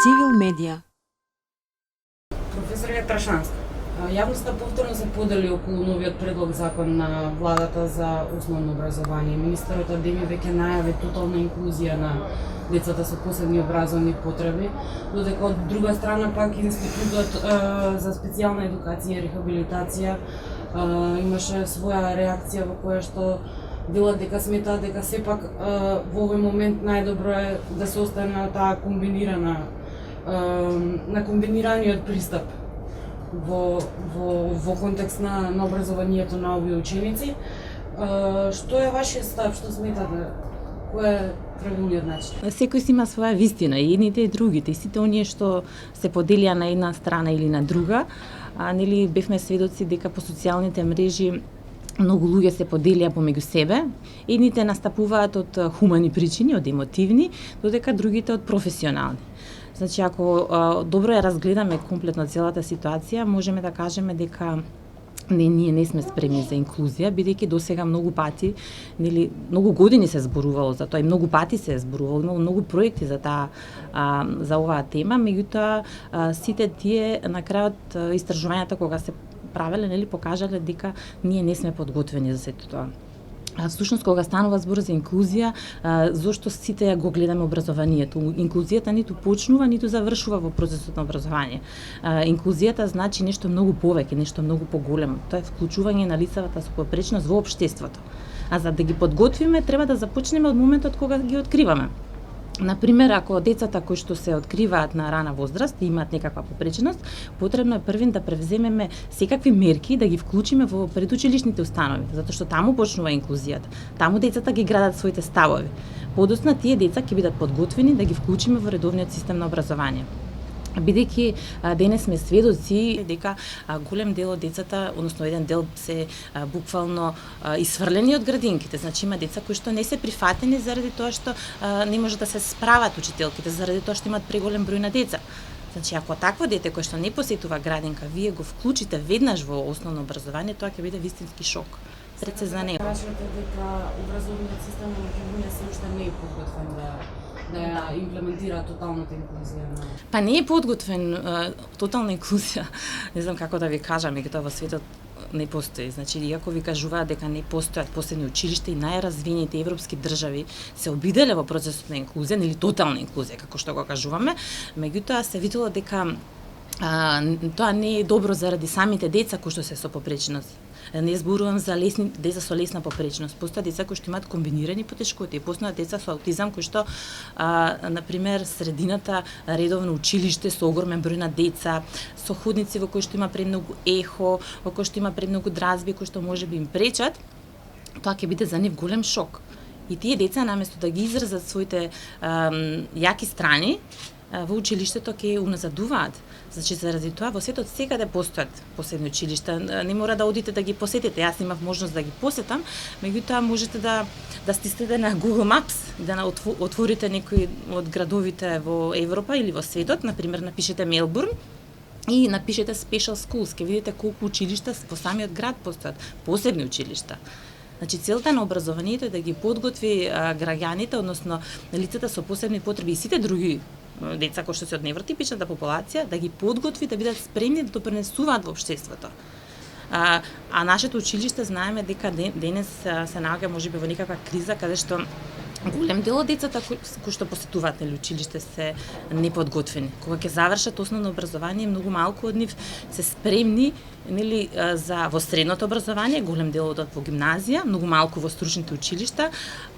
Цивил медија. Професор Трашанска, јавноста повторно се подели околу новиот предлог закон на владата за основно образование. Министерот Адеми веќе најави тотална инклузија на децата со посебни образовни потреби, додека од друга страна пак Институтот за специјална едукација и рехабилитација имаше своја реакција во која што велат дека сметаат дека сепак во овој момент најдобро е да се остане на таа на комбинираниот пристап во контекст на образованието на овие ученици. Што е вашиот став, што сметате? Кој е правилниот начин? Секој си има своја вистина, и едните и другите, и сите оние што се поделија на една страна или на друга, нели бевме сведоци дека по социјалните мрежи многу луѓе се поделија помеѓу себе. Едните настапуваат од хумани причини, од емотивни, додека другите од професионални. Значи, ако добро ја разгледаме комплетно целата ситуација, можеме да кажеме дека ние не сме спремни за инклузија, бидејќи досега многу пати, нели, многу години се зборувало за тоа и многу пати се зборувало, имало многу проекти за за оваа тема, меѓутоа сите тие на крајот истражувањата кога се правеле, нели, покажале дека ние не сме подготвени за сето тоа. Всушност, кога станува збор за инклузија, зошто сите ја го гледаме образованието? Инклузијата ниту почнува, ниту завршува во процесот на образование. Инклузијата значи нешто многу повеќе, нешто многу поголемо. Тоа е вклучување на лицата со попречност во општеството. А за да ги подготвиме, треба да започнеме од моментот кога ги откриваме. Например, ако децата кои што се откриваат на рана возраст и имаат некаква попреченост, потребно е првин да превземеме секакви мерки да ги вклучиме во предучилишните установи, затоа што таму почнува инклузијата. Таму децата ги градат своите ставови. Подоцна тие деца ќе бидат подготвени да ги вклучиме во редовниот систем на образование. Бидејќи денес сме сведоци дека голем дел од децата, односно еден дел се буквално исфрлени од градинките. Значи има деца кои што не се прифатени заради тоа што не може да се справат учителките, заради тоа што имаат преголем број на деца. Значи, ако такво дете кој што не посетува градинка, вие го вклучите веднаш во основно образование, тоа ќе биде вистински шок. Пред се за него. Кажете дека образовниот систем во Македонија се уште не е подготвен да ја имплементира тоталната инклузија. Па не е подготвен тотална инклузија. Не знам како да ви кажам, дека тоа во светот не постои. Значи, иако ви кажуваат дека не постојат посебни училишта и најразвиените европски држави се обиделе во процесот на инклузија, или тотална инклузија, како што го кажуваме, меѓутоа се видело дека тоа не е добро заради самите деца кои што се со попреченост. Не зборувам за деца со лесна попреченост. Постојат деца кои што имаат комбинирани потешкоти, постојат деца со аутизам кои што, например, средината редовно училиште со огромен број на деца, со ходници во кои што има премногу ехо, во кои што има премногу дразби кои што можеби им пречат, тоа ќе биде за нив голем шок. И тие деца наместо да ги изразат своите јаки страни, во училиштето ќе уназадуваат. Значи, заради тоа во светот секаде постојат посебни училишта. Не мора да одите да ги посетите. Јас имав можност да ги посетам, меѓутоа можете да стиснете на Google Maps, да отворите некои од градовите во Европа или во светот, например напишете Мелбурн и напишете Special Schools, ќе видите колку училишта во самиот град постојат, посебни училишта. Значи, целта на образованието е да ги подготви граѓаните, односно лицата со посебни потреби и сите други деца кои што се од невротипичната популација, да ги подготви да бидат спремни да допринесуваат во општеството. А нашето училиште знаеме дека денес се наоѓа можеби во некаква криза каде што голем дел од децата кои што посетуваат училиште се неподготвени. Кога ќе завршат основно образование, многу малку од нив се спремни, нели, за во средното образование, голем дел одат во гимназија, многу малку во стручните училишта,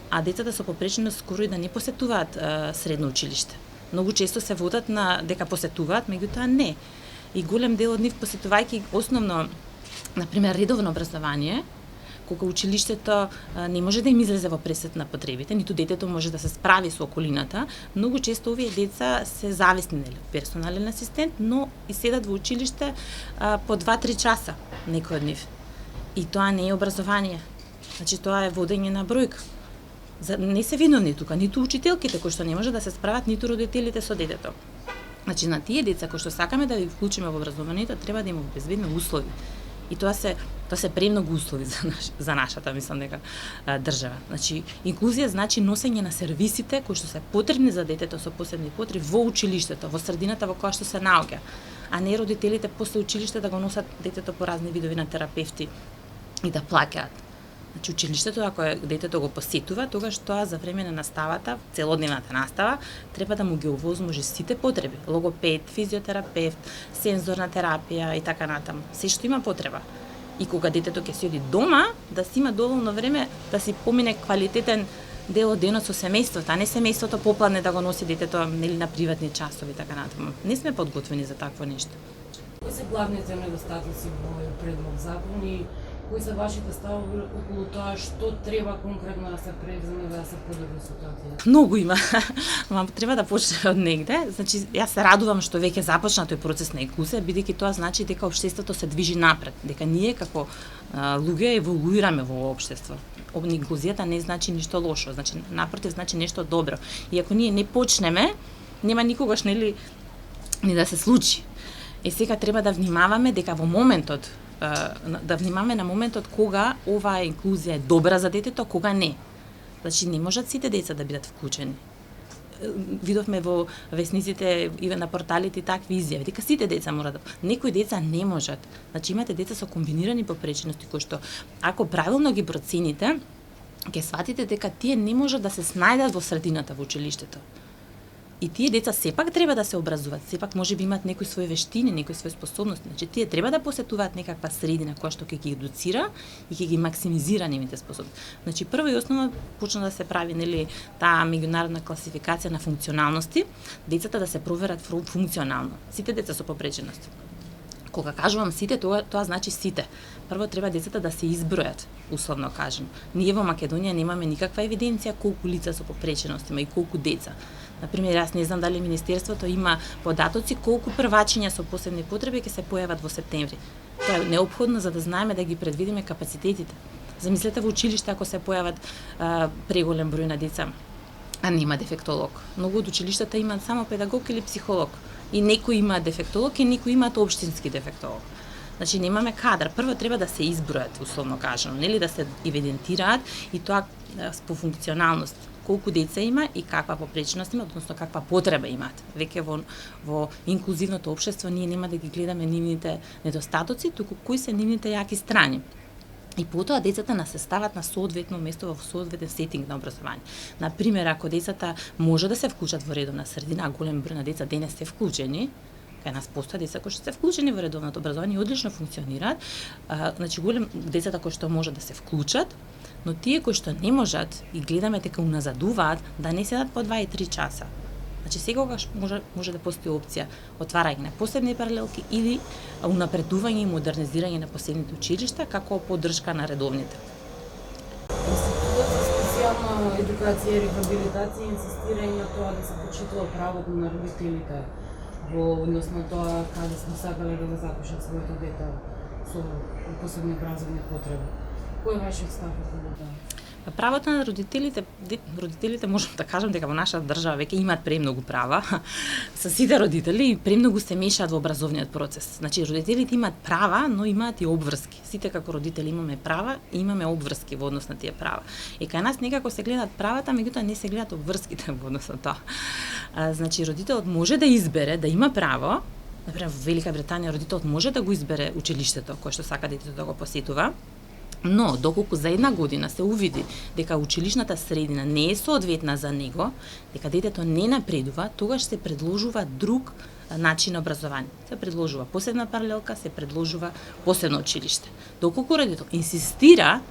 а децата со попреченост скоро и да не посетуваат средно училиште. Многу често се водат на дека посетуваат, меѓутоа не. И голем дел од нив посетувајќи основно, например, редовно образование, кога училиштето не може да им излезе во пресет на потребите, ниту детето може да се справи со околината, многу често овие деца се зависни од персонален асистент, но и седат во училиште по 2-3 часа, некој од нив. И тоа не е образование. Значи, тоа е водење на бројка. Не се виновни тука, ниту учителките кои што не може да се справат, ниту родителите со детето. Значи, на тие деца кои што сакаме да ги вклучиме во образованието, треба да им обезбедиме услови. И тоа се Тоа се премногу услови за нашата, мислам дека, држава. Значи, инклузија значи носење на сервисите кои што се потребни за детето со посебни потреби во училиштето, во средината во која што се наоѓа, а не родителите после училиште да го носат детето по разни видови на терапевти и да плаќаат. Значи, училиштето, ако детето го посетува, тогаш тоа за време на наставата, целодневната настава, треба да му ги овозможи сите потреби. Логопед, физиотерапевт, сензорна терапија и така натаму. Се што има потреба. И кога детето ќе си оди дома, да си има доволно време да си помине квалитетен дел од денот со семејството, а не семејството попладне да го носи детето нели на приватни часови и така натаму. Не сме подготвени за такво нешто. Кои се главните недостатоци во овој предлог закон и кои се вашите ставови околу тоа што треба конкретно да се преземе да се подобри ситуацијата? Многу има, ама треба да почнеме од негде. Значи, јас се радувам што веќе започна тој процес на инклузија, бидејќи тоа значи дека општеството се движи напред, дека ние како луѓе еволуираме во општество. Инклузијата не значи ништо лошо, значи напротив значи нешто добро. И ако ние не почнеме, нема никогаш нели ни да се случи. И сега треба да внимаваме дека во моментот да внимаваме на моментот кога оваа инклузија е добра за детето, кога не. Значи не можат сите деца да бидат вклучени. Видовме во весниците и на порталите такви изјави дека сите деца мора да, некои деца не можат. Значи имате деца со комбинирани попречености кои што ако правилно ги процените, ќе сватите дека тие не можат да се снајдат во средината во училиштето. И тие деца сепак треба да се образуваат, сепак можеби имаат некои своји вештини, некои своји способности. Значи тие треба да посетуваат некаква средина која што ќе ги едуцира и ќе ги максимизира нивните способности. Значи прво и основно почна да се прави нели таа меѓународна класификација на функционалности, децата да се проверат функционално. Сите деца со попречености. Кога кажувам сите, тоа значи сите. Прво треба децата да се избројат, условно кажем. Ние во Македонија немаме никаква евиденција колку лица со попречености има и колку деца. Например, јас не знам дали Министерството има податоци колку првачиња со посебни потреби ќе се појават во септември. Тоа е неопходно за да знаеме да ги предвидиме капацитетите. Замислете во училиште ако се појават преголем број на деца, а нема дефектолог. Многу од училиштата имаат само педагог или психолог. И некои имаат дефектолог и некои имаат општински дефектолог. Значи немаме кадар. Прво треба да се избројат, условно кажано, нели да се евидентираат и тоа по функционалност. Колку деца има и каква попреченост има, односно каква потреба имаат. Веќе во инклузивното општество ние нема да ги гледаме нивните недостатоци, туку кои се нивните јаки страни. И потоа децата се стават на соодветно место во соодветен сетинг на образование. Например, ако децата може да се вклучат во редовна средина, а голем број на деца денес се вклучени, кај нас постојат деца кои што се вклучени во редовното образование и одлично функционираат, значи голем децата кои што може да се вклучат, но тие кои што не можат и гледаме дека уназадуваат, да не седат по 2 и 3 часа. Значи секогаш може да постои опција отварање на посебни паралелки или унапредување и модернизирање на посебните училишта како поддршка на редовните. Институтот за специјална едукација и рехабилитација инсистира и на тоа да се почитува правото на родителите во односно тоа каде се сакале да го запишат своето дете со посебни образовни потреби. Кој е вашиот став околу тоа? Правото на родителите можам да кажам дека во нашата држава веќе имаат премногу права со сите родители и премногу се мешаат во образовниот процес. Значи родителите имаат права, но имаат и обврски. Сите како родители имаме права и имаме обврски во однос на тие права. И кај нас некако се гледаат правата, меѓутоа не се гледаат обврските во однос на тоа. Значи родителот може да избере да има право, например во Велика Британија родителот може да го избере училиштето кое што сака детето да го посетува. Но, доколку за една година се увиди дека училишната средина не е соодветна за него, дека детето не напредува, тогаш се предложува друг начин на образование. Се предложува посебна паралелка, се предложува посебно училиште. Доколку родител инсистира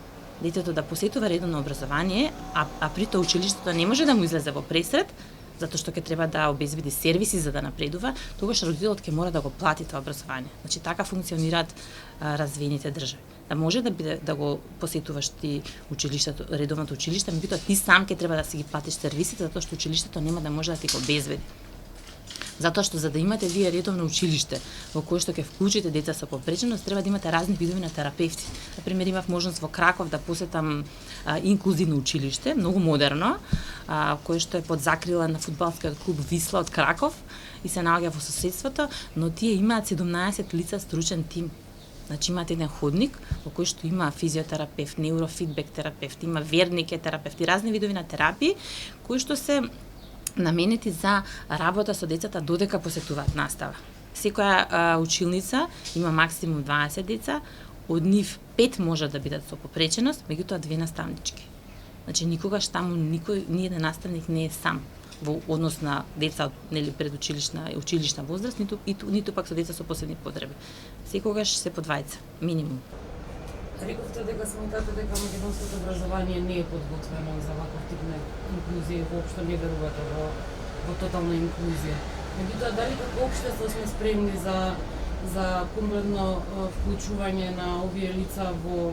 детето да посетува редовно образование, а при тоа училиштето не може да му излезе во пресред, затоа што ќе треба да обезбеди сервиси за да напредува, тогаш родителот ќе мора да го плати тоа образование. Значи така функционираат развиените држави. Да може да го посетуваш ти училиштето, редовното училиште, меѓутоа ти сам ќе треба да си ги платиш сервисите затоа што училиштето нема да може да ти го обезбеди. Затоа што за да имате вие редовно училиште во кое што ќе вклучите деца со попреченост, треба да имате разни видови на терапевти. Например, имав можност во Краков да посетам инклузивно училиште, многу модерно, кое што е под закрила на фудбалскиот клуб Висла од Краков и се наоѓа во соседството, но тие имаат 17 лица стручен тим. Значи имате еден ходник во кој што има физиотерапевт, неурофидбек терапевт, има вернике терапевти, разни видови на терапии кои што се наменети за работа со децата додека посетуваат настава. Секоја училница има максимум 20 деца, од нив 5 можат да бидат со попреченост, меѓутоа 2 наставнички. Значи никогаш таму ниеден наставник не е сам во однос на деца нели предучилишна и училишна возраст, ниту пак со деца со посебни потреби. Секогаш се по двајца, минимум. Рековте дека сметате дека македонското образование не е подготвено за ваков тип на инклузија и воопшто не верувате во тотална инклузија. Меѓутоа, дали како општество сме спремни за комплетно вклучување на овие лица во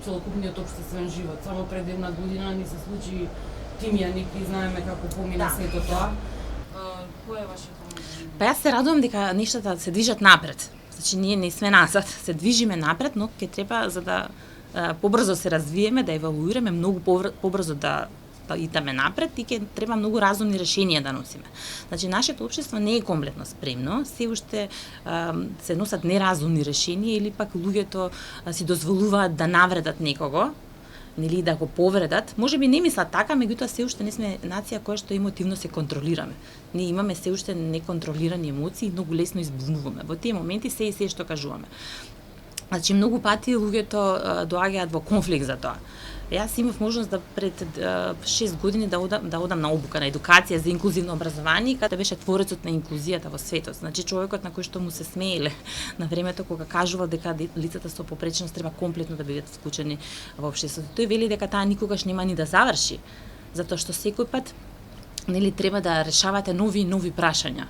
целокупниот општествен живот? Само пред една година ни се случи Тимјаник и знаеме како помина сето тоа. Кој е вашето мнение? Па јас се радувам дека нештата се движат напред. Значи ние не сме назад, се движиме напред, но ќе треба за да побрзо се развиеме, да евалуираме, многу побрзо да идеме напред и ќе треба многу разумни решенија да носиме. Значи нашето општество не е комплетно спремно, се уште се носат неразумни решенија или пак луѓето си дозволуваат да навредат некого, нели да го повредат. Можеби не мислат така, меѓутоа се уште не сме нација која што емотивно се контролираме. Ние имаме се уште неконтролирани емоции и многу лесно избунуваме. Во тие моменти се што кажуваме. Значи многу пати луѓето доаѓаат во конфликт за тоа. Јас имав можност да пред 6 години да одам на обука, на едукација за инклузивно образование, каде беше творецот на инклузијата во светот. Значи човекот на кој што му се смееле на времето кога кажувал дека лицата со попреченост треба комплетно да бидат вклучени во општеството. Тој вели дека таа никогаш нема ни да заврши, затоа што секој пат нели треба да решавате нови прашања.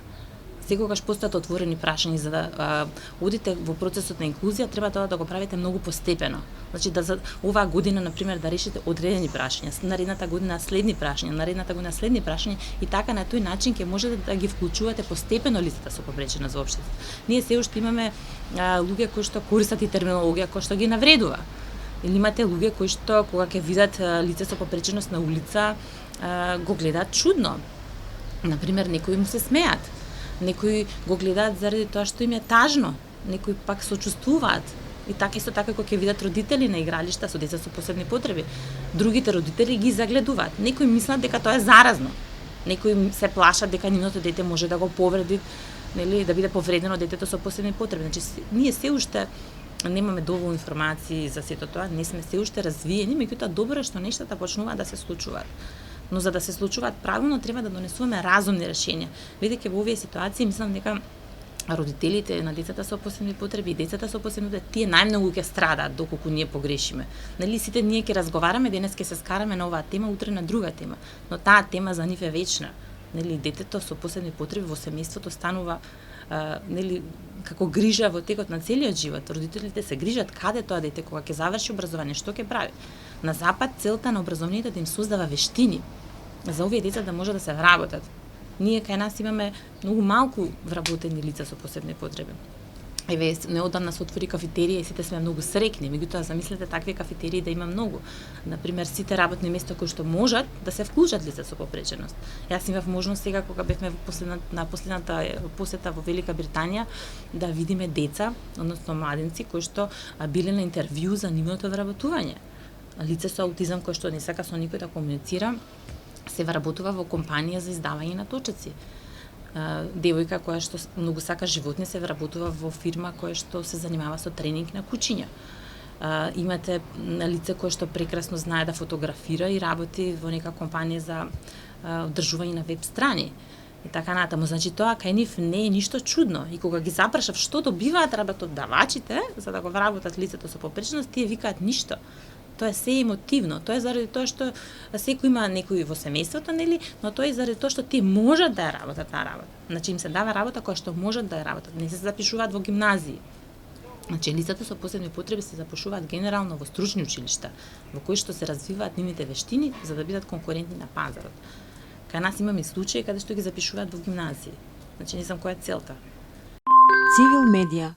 Секогаш постојат отворени прашања, за да одите во процесот на инклузија, треба тоа да го правите многу постепено. Значи да за оваа година на пример да решите одредени прашања, наредната година следни прашања, наредната година следни прашања и така на тој начин ќе можете да ги вклучувате постепено лицата со попреченост во општеството. Ние се уште имаме луѓе кои што користат и терминологија која што ги навредува. Или имате луѓе кои што кога ќе видат лице со попреченост на улица го гледаат чудно. На пример некои му се смеат. Некои го гледаат заради тоа што им е тажно, некои пак сочувствуваат. И така исто така кога ќе видат родители на игралишта со деца со посебни потреби, другите родители ги загледуваат. Некои мислат дека тоа е заразно. Некои се плашат дека нивното дете може да го повреди, нели, да биде повредено детето со посебни потреби. Значи ние се уште немаме доволно информации за сето тоа, не сме се уште развиени, меѓутоа добро е што нештата почнуваат да се случуваат. Но за да се случуваат правилно треба да донесуваме разумни решенија. Бидејќи во овие ситуации мислам дека родителите на децата со посебни потреби и децата со посебни потреби тие најмногу ќе страдаат доколку ние погрешиме. Нели сите ние ќе разговараме, денес ќе се скараме на оваа тема, утре на друга тема, но таа тема за нив е вечна. Нели детето со посебни потреби во семејството станува нели како грижа во текот на целиот живот. Родителите се грижат каде тоа дете кога ќе заврши образование, што ќе прави. На запад целта на образованието да им создава вештини за овие деца да може да се вработат. Ние кај нас имаме многу малку вработени лица со посебни потреби. Еве, неодамна се отвори кафетерија и сите сме многу среќни, меѓутоа замислете такви кафетерии да има многу. Например, сите работни места кои што можат да се вклучат лица со попреченост. Јас имав можност сега кога бевме на последната посета во Велика Британија да видиме деца, односно младенци кои што биле на интервју за нивното вработување. Лице со аутизам кој што не сака со никој да комуницира, се вработува во компанија за издавање на точаци. Девојка која што многу сака животни се вработува во фирма која што се занимава со тренинг на кучиња. Имате лице кое што прекрасно знае да фотографира и работи во нека компанија за одржување на веб страни. И така натаму, значи тоа кај нив не е ништо чудно. И кога ги запрашав што добиваат работодавачите за да го вработат лицето со попреченост, тие викаат ништо. Тоа е се емотивно, тоа е заради тоа што секој има некој во семејството, нели, но тоа е заради тоа што тие можат да ја работат таа работа. Значи им се дава работа која што можат да ја работат, не се запишуваат во гимназии. Значи лицата со посебни потреби се запишуваат генерално во стручни училишта, во кои што се развиваат нивните вештини за да бидат конкурентни на пазарот. Кај нас имаме случаи каде што ги запишуваат во гимназии. Значи не знам која е целта. Цивил медија